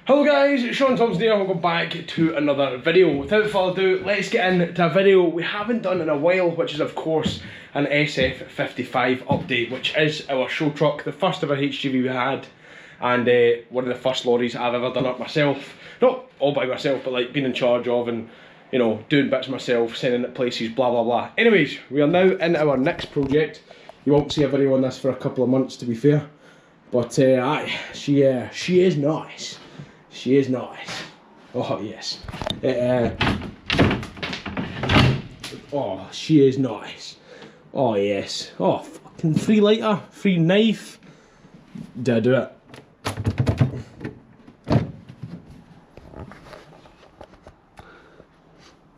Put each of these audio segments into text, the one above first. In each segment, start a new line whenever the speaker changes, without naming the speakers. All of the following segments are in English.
Hello guys, it's Shaun Thomson here. Welcome back to another video. Without further ado, let's get into a video we haven't done in a while, which is of course an SF55 update, which is our show truck, the first ever HGV we had, and one of the first lorries I've ever done up myself. Not all by myself, but like being in charge of and, you know, doing bits myself, sending it places, blah blah blah. Anyways, we are now into our next project. You won't see a video on this for a couple of months, to be fair, but aye, she is nice. She is nice. Oh yes. Oh, she is nice. Oh yes. Oh, fucking free lighter, free knife. Did I do it?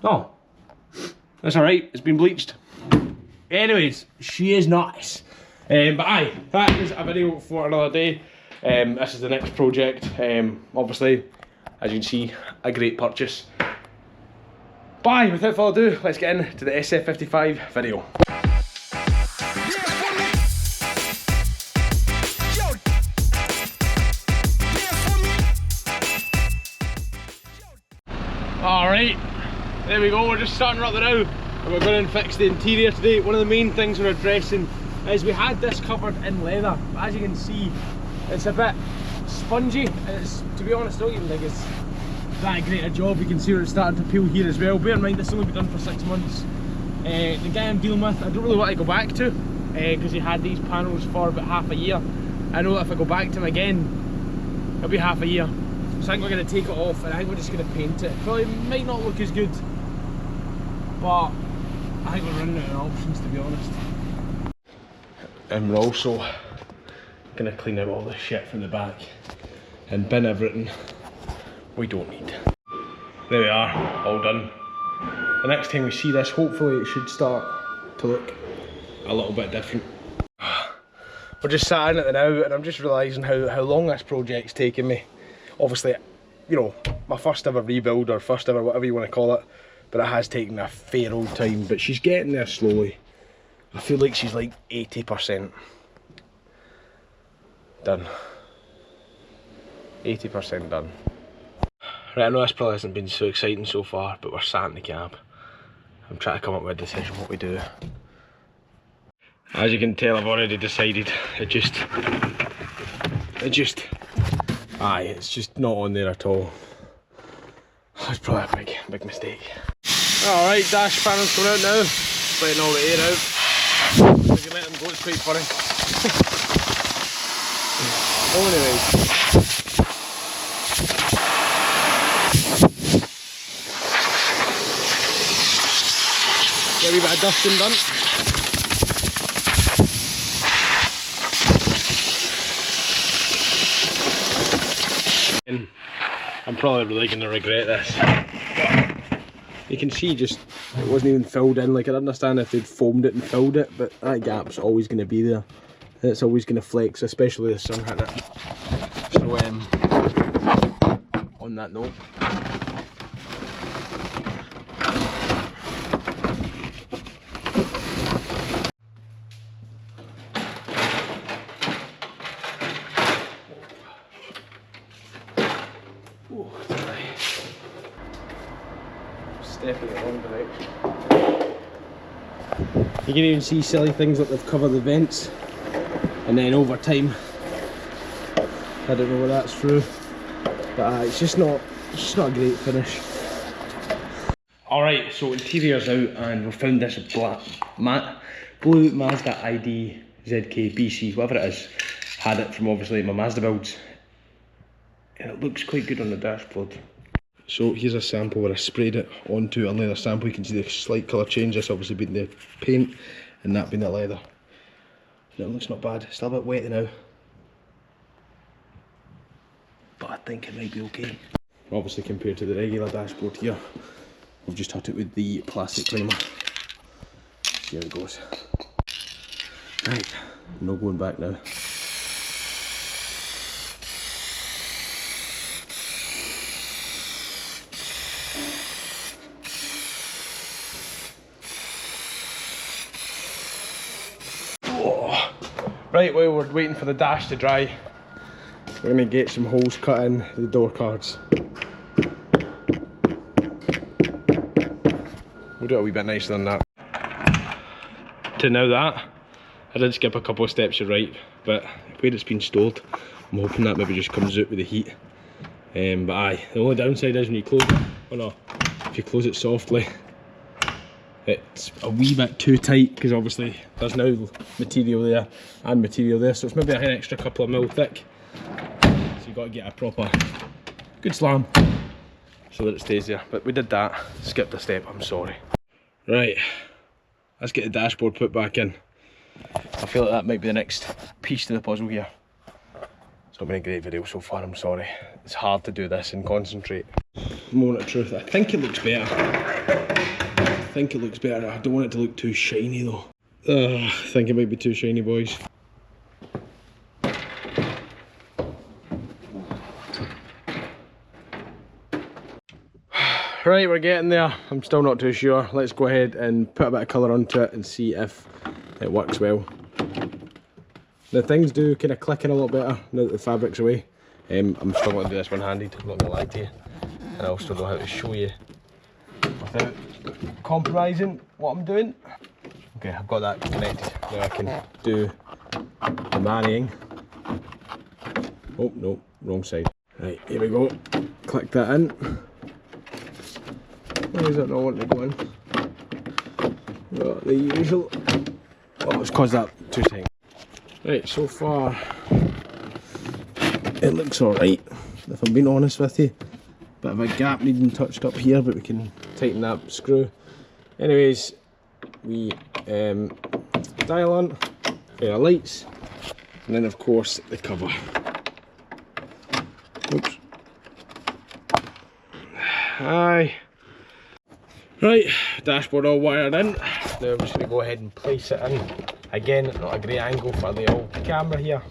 Oh, that's alright. It's been bleached. Anyways, she is nice. But aye, that is a video for another day. This is the next project. Obviously, as you can see, a great purchase. Bye, without further ado, let's get into the SF55 video. Alright, there we go, we're just starting right now and we're going to fix the interior today. One of the main things we're addressing is we had this covered in leather, but as you can see, it's a bit spongy, and it's, to be honest, I don't even think it's that great a job. You can see where it's starting to peel here as well. Bear in mind, this has only been done for 6 months. The guy I'm dealing with, I don't really want to go back to, because he had these panels for about half a year. I know that if I go back to him again, it'll be half a year. So I think we're going to take it off, and I think we're just going to paint it. Probably might not look as good, but I think we're running out of options, to be honest. And we're also gonna clean out all this shit from the back and bin everything we don't need. There we are, all done. The next time we see this, hopefully it should start to look a little bit different. We're just sat in it now, and I'm just realising how long this project's taken me. Obviously, you know, my first ever rebuild, or first ever whatever you want to call it, but it has taken a fair old time, but she's getting there slowly. I feel like she's like 80% done. 80% done. Right, I know this probably hasn't been so exciting so far, but we're sat in the cab. I'm trying to come up with a decision what we do. As you can tell, I've already decided. It's just not on there at all. It's probably a big mistake. Alright, dash panels coming out now. Just letting all the air out. We can let them go, it's quite funny. Anyways. Get a wee bit of dusting done. I'm probably really going to regret this. You can see just, it wasn't even filled in. Like, I'd understand if they'd foamed it and filled it, but that gap's always going to be there. It's always going to flex, especially the sun hitting it. So, on that note, stepping in the wrong direction. You can even see silly things like they've covered the vents, and then over time, I don't know where that's through, but it's just not a great finish. Alright, so interior's out, and we've found this blue Mazda ID ZK BC, whatever it is. Had it from obviously my Mazda builds, and it looks quite good on the dashboard. So here's a sample where I sprayed it onto a leather sample. You can see the slight colour change. This obviously being the paint and that being the leather. And it looks not bad. Still a bit wet now, but I think it might be okay. Obviously compared to the regular dashboard here, we've just hit it with the plastic primer. See how it goes. Right, no going back now. Right, while we're waiting for the dash to dry, we're going to get some holes cut in the door cards. We'll do it a wee bit nicer than that. To now that, I did skip a couple of steps, you're right, but where it's been stored, I'm hoping that maybe just comes out with the heat. But aye, the only downside is when you close it, oh no, if you close it softly, it's a wee bit too tight, because obviously there's now material there and material there, so it's maybe an extra couple of mil thick. So you've got to get a proper good slam so that it stays there. But we did that, skipped a step, I'm sorry. Right, let's get the dashboard put back in. I feel like that might be the next piece to the puzzle here. It's not been a great video so far, I'm sorry. It's hard to do this and concentrate. Moment of truth, I think it looks better. I don't want it to look too shiny though. I think it might be too shiny, boys. Right, we're getting there. I'm still not too sure. Let's go ahead and put a bit of colour onto it and see if it works well. The things do kind of click in a little better now that the fabric's away. I'm struggling to do this one-handed, I'm not going to lie to you. And I also don't know how to show you without compromising what I'm doing. Okay, I've got that connected. Now I can do the marrying. Oh, no, wrong side. Right, here we go. Click that in. Why is that not wanting to go in? Oh, the usual. Oh, it's caused that 2 seconds. Right, so far it looks alright, if I'm being honest with you. Bit of a gap needing touched up here, but we can tighten that screw. Anyways, we dial on, pair of lights, and then of course the cover. Oops. Aye. Right, dashboard all wired in. Now I'm just going to go ahead and place it in. Again, not a great angle for the old camera here,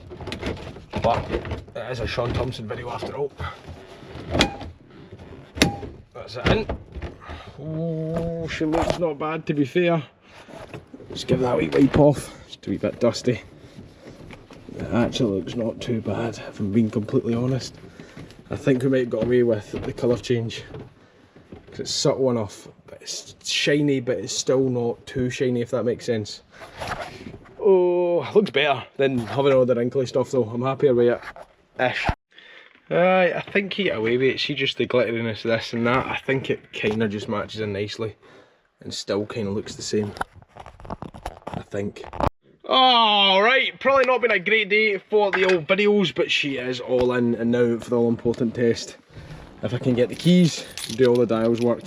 but it is a Shaun Thomson video after all. That's it in. Oh, she looks not bad to be fair. Just give that a wee wipe off, just a wee bit dusty. It actually looks not too bad, if I'm being completely honest. I think we might have got away with the colour change, because it's subtle enough, but it's shiny, but it's still not too shiny, if that makes sense. Oh, looks better than having all the wrinkly stuff though. I'm happier with it, ish. I think he got away with it. See just the glitteriness of this and that. I think it kind of just matches in nicely and still kind of looks the same, I think. Alright, probably not been a great day for the old videos, but she is all in, and now for the all important test. If I can get the keys, do all the dials work.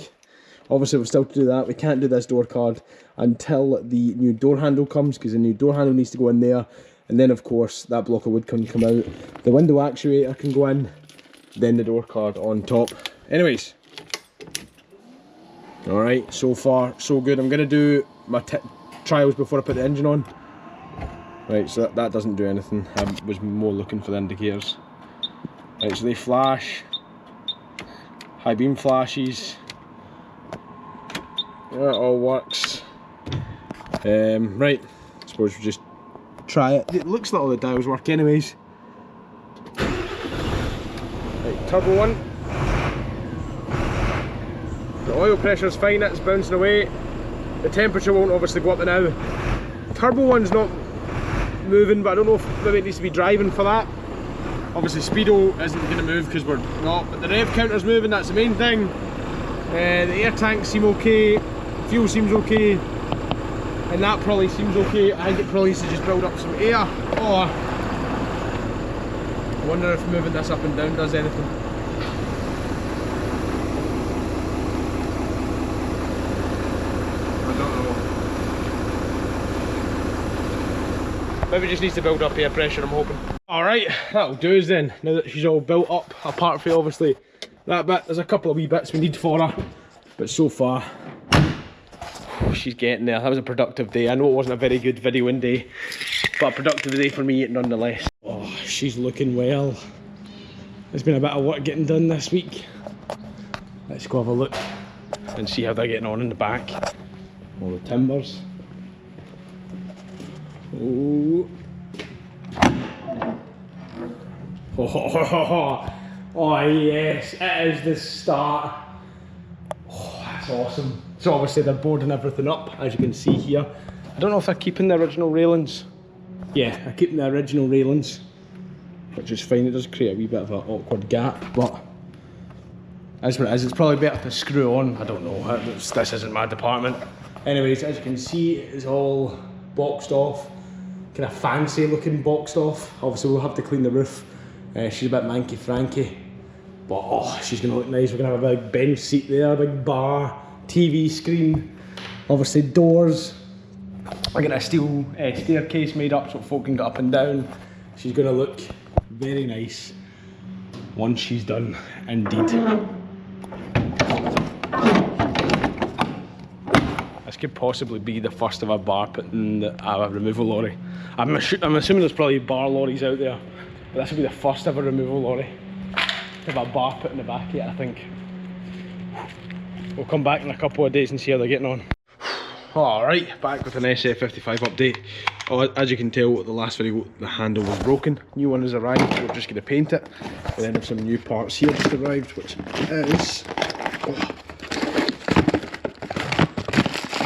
Obviously we've still to do that. We can't do this door card until the new door handle comes, because the new door handle needs to go in there, and then of course that block of wood can come out, the window actuator can go in, then the door card on top. Anyways, alright, so far so good. I'm going to do my trials before I put the engine on. Right, so that doesn't do anything. I was more looking for the indicators. Right, so they flash, high beam flashes. That all works. Right, I suppose we just try it. It looks like all the dials work anyways. Right, turbo one. The oil pressure's fine, it's bouncing away. The temperature won't obviously go up and now. Turbo one's not moving, but I don't know if maybe it needs to be driving for that. Obviously speedo isn't going to move because we're not, but the rev counter's moving, that's the main thing. The air tanks seem okay, fuel seems okay, and that probably seems okay. I think it probably needs to just build up some air. Oh, I wonder if moving this up and down does anything. I don't know. Maybe it just needs to build up air pressure, I'm hoping. Alright, that'll do us then, now that she's all built up, apart from obviously that bit. There's a couple of wee bits we need for her, but so far she's getting there. That was a productive day. I know it wasn't a very good videoing day, but a productive day for me nonetheless. Oh, she's looking well. There's been a bit of work getting done this week. Let's go have a look and see how they're getting on in the back. All the timbers. Oh. Oh yes, it is the start. Oh, that's awesome. So obviously they're boarding everything up, as you can see here. I don't know if they're keeping the original railings. Yeah, they're keeping the original railings, which is fine. It does create a wee bit of an awkward gap, but as what it is, it's probably better to screw on. I don't know, this isn't my department. Anyways, as you can see, it's all boxed off. Kind of fancy looking boxed off. Obviously we'll have to clean the roof. She's a bit manky franky, but oh, she's gonna look nice. We're gonna have a big bench seat there, a big bar, TV screen, obviously doors. We're gonna a steel staircase made up so folk can get up and down. She's gonna look very nice once she's done, indeed. This could possibly be the first of a bar put in a removal lorry. I'm assuming there's probably bar lorries out there, but this will be the first ever removal lorry. Have a bar put in the back of it, I think. We'll come back in a couple of days and see how they're getting on. Alright, back with an SF55 update. Oh, as you can tell, the last video, the handle was broken. New one has arrived, we're just going to paint it. And then there's some new parts here just arrived, which is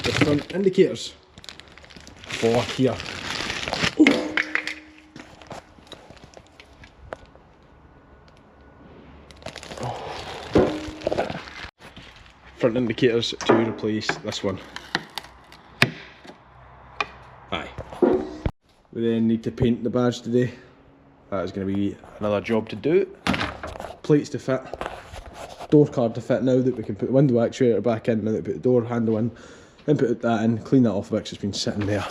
the front indicators for here. Front indicators to replace this one. Aye. We then need to paint the badge today. That is going to be another job to do. Plates to fit, door card to fit now that we can put the window actuator back in, now that we put the door handle in, then put that in, clean that off because it's been sitting there.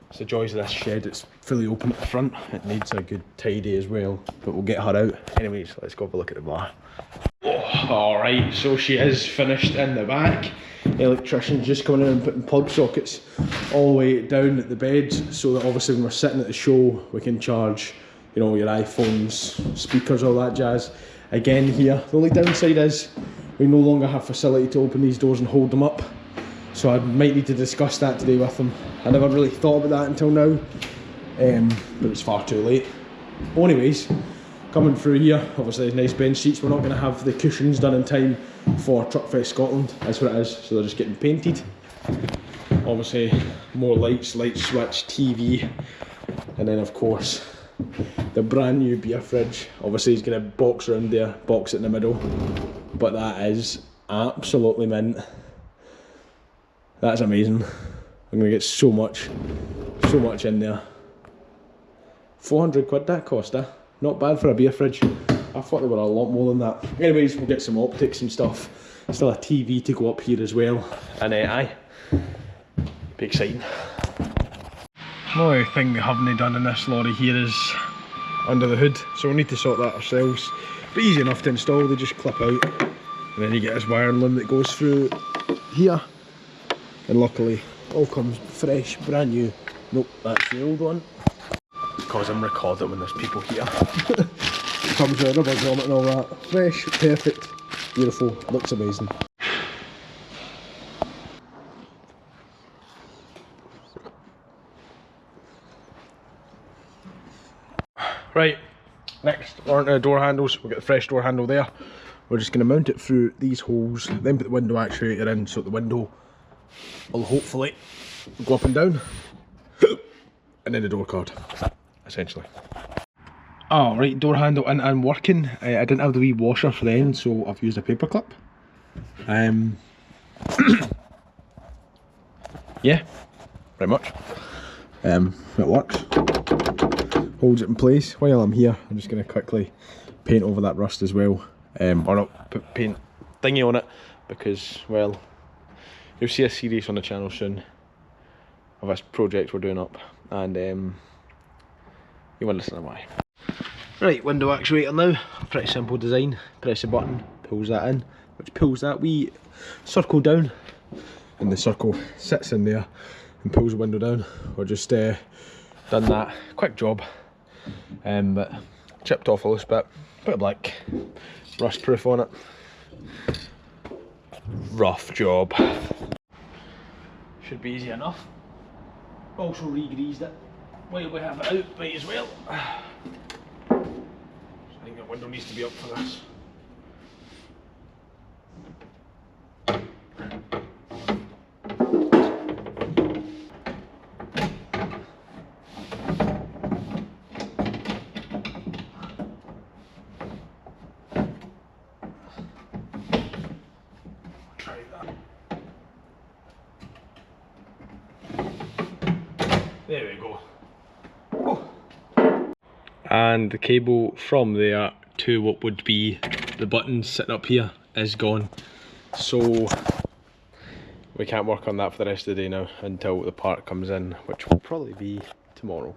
It's the joys of this shed, it's fully open at the front. It needs a good tidy as well, but we'll get her out. Anyways, let's go have a look at the bar. Alright, so she is finished in the back. The electrician's just coming in and putting plug sockets all the way down at the beds, so that obviously when we're sitting at the show we can charge, you know, your iPhones, speakers, all that jazz. Again here, the only downside is we no longer have facility to open these doors and hold them up, so I might need to discuss that today with them. I never really thought about that until now, but it's far too late. Anyways, coming through here, obviously there's nice bench seats. We're not going to have the cushions done in time for Truckfest Scotland, that's what it is, so they're just getting painted. Obviously more lights, light switch, TV, and then of course the brand new beer fridge. Obviously he's going to box around there, box it in the middle, but that is absolutely mint. That's amazing. I'm going to get so much in there. 400 quid that cost, eh? Not bad for a beer fridge. I thought they were a lot more than that. Anyways, we'll get some optics and stuff. Still a TV to go up here as well. And aye, be exciting. Another thing we haven't done in this lorry here is under the hood. So we'll need to sort that ourselves. But easy enough to install, they just clip out. And then you get this wiring loom that goes through here. And luckily, all comes fresh, brand new. Nope, that's the old one. Because I'm recording when there's people here. It comes with a rubber grommet and all that. Fresh, perfect, beautiful, looks amazing. Right, next we're onto the door handles. We'll get the fresh door handle there. We're just going to mount it through these holes, then put the window actuator in so the window will hopefully go up and down. And then the door card, essentially. Oh, right, door handle in and working. I didn't have the wee washer for the end, so I've used a paper clip. Yeah, pretty much. It works. Holds it in place. While I'm here, I'm just going to quickly paint over that rust as well. Or not put paint thingy on it, because, well, you'll see a series on the channel soon of this project we're doing up, and you won't listen to why. Right, window actuator now. Pretty simple design. Press a button, pulls that in, which pulls that wee circle down, and the circle sits in there and pulls the window down. We're just done that. Quick job, but chipped off a little bit of black, rust proof on it. Rough job. Should be easy enough. Also re-greased it. While we have it out, might as well. needs to be up for this. Try that. There we go. Oh. And the cable from there to what would be the buttons sitting up here is gone, so we can't work on that for the rest of the day now until the part comes in, which will probably be tomorrow.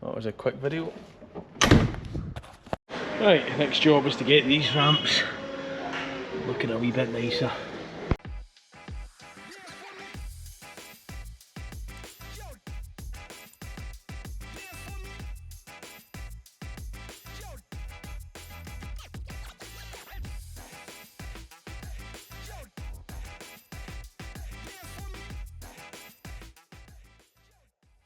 That was a quick video. Right, next job is to get these ramps looking a wee bit nicer.